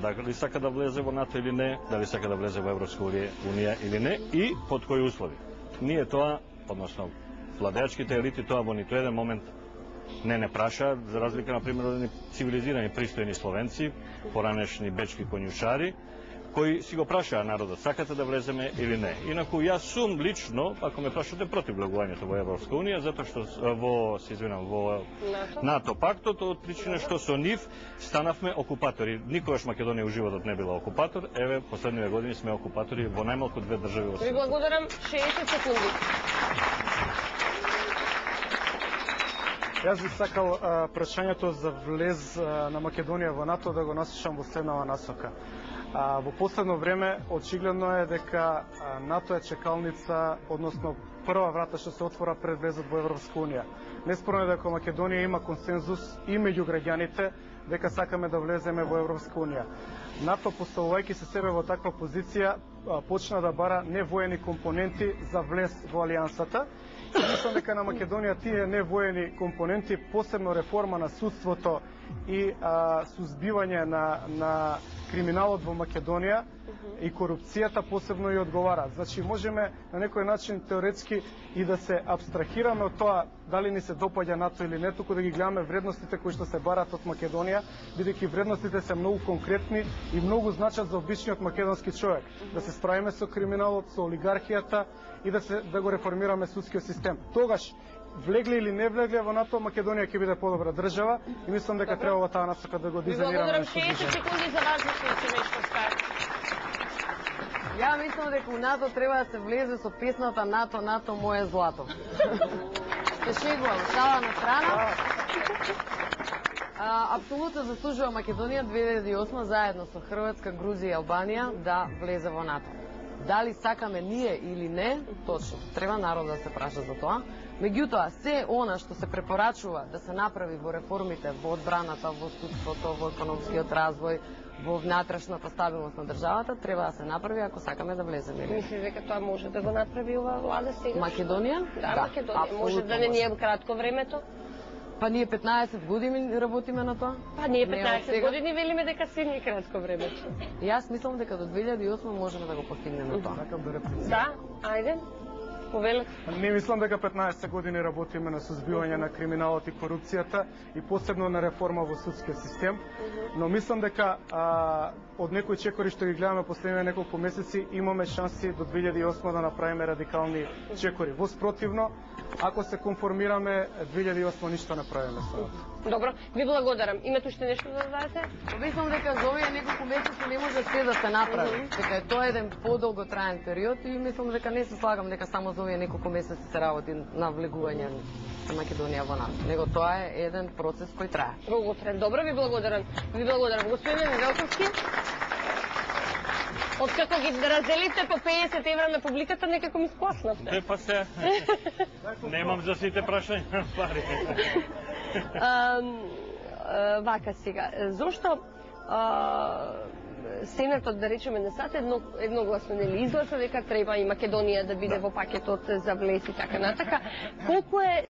Дали сака да влезе во НАТО или не, дали сака да влезе во Европска унија или не и под кои услови. Ние тоа, односно владеачките елити, тоа во ниту еден момент не праша, за разлика на пример од цивилизирани пристојни словенци, поранешни бечки конјушари, кои си го прашаа народот, сакате да влеземе или не. Инаку јас сум лично, ако ме прашате, против влегувањето во Европска унија, затоа што во НАТО пактот, од причина што со нив станавме окупатори. Никогаш Македонија у животот не била окупатор, еве последниве години сме окупатори во најмалку две држави во светот. Ви благодарам, 60 секунди. Јас би сакал прашањето за влез на Македонија во НАТО да го насочам во следнава насока. Во последно време очигледно е дека НАТО е чекалница, односно прва врата што се отвора пред влезот во Европска унија. Неспорно е дека Македонија има консензус и меѓу граѓаните дека сакаме да влеземе во Европска унија. НАТО, поставувајќи се себе во таква позиција, почна да бара невоени компоненти за влез во алијансата. И мислам дека на Македонија тие невоени компоненти, посебно реформа на судството и сузбивање на криминалот во Македонија и корупцијата посебно и одговара. Значи можеме на некој начин теоретски и да се абстрахираме од тоа дали ни се допаѓа НАТО или не, туку да ги гледаме вредностите кои што се барат од Македонија, бидејќи вредностите се многу конкретни и многу значат за обичниот македонски човек. Да се справиме со криминалот, со олигархијата и да го реформираме судскиот систем. Тогаш влегле или не влегле во НАТО, Македонија ќе биде подобра држава и мислам дека треба во таа насока да го дизајнираме. Благодарам, 60 секунди за важното човечко. Ја мислам дека у НАТО треба да се влезе со песната НАТО, НАТО, моје злато. Се шегувам, шала на страна. Апсолутно заслужува Македонија 2008 заедно со Хрватска, Грузија и Албанија да влезе во НАТО. Дали сакаме ние или не, точно, треба народ да се праша за тоа. Меѓутоа, се она што се препорачува да се направи во реформите, во одбраната, во судството, во економскиот развој, во внатрешната стабилност на државата, треба да се направи ако сакаме да влеземе. Мислите дека тоа може да го направи оваа влада сега? Македонија? Да, Македонија. Може да не ни е кратко времето? Па ние 15 години работиме на тоа. Па ние 15 години велиме дека се ни кратко времето. Јас мислам дека до 2008 можеме да го постигнеме тоа. Да, ајде. Повелете. Не мислам дека 15 години работиме на сузбивање на криминалот и корупцијата и посебно на реформа во судскиот систем, но мислам дека од некои чекори што ги гледаме последниве неколку месеци имаме шанси до 2008 да направиме радикални чекори. Во спротивно, ако се конформираме 2008 ништо не правиме со НАТО. Добро, ви благодарам. Имате уште нешто да дадете? Мислам дека за овие неколку месеци не може се да се направи. Дека е тоа еден подолготраен период и мислам дека не се слагам дека само за овие неколку месеци се работи на влегување на Македонија во НАТО. Него тоа е еден процес кој трае. Долготраен. Добро, ви благодарам. Ви благодарам. Господин Велковски, откако ги разделите по 50 евра на публиката, некако ми скласнавте. Па се, немам за сите прашања пари. Вака сега, зошто Сенатот, да речеме, на САД едногласно нели изгласа дека треба и Македонија да биде во пакетот за влез и така натака. Колку е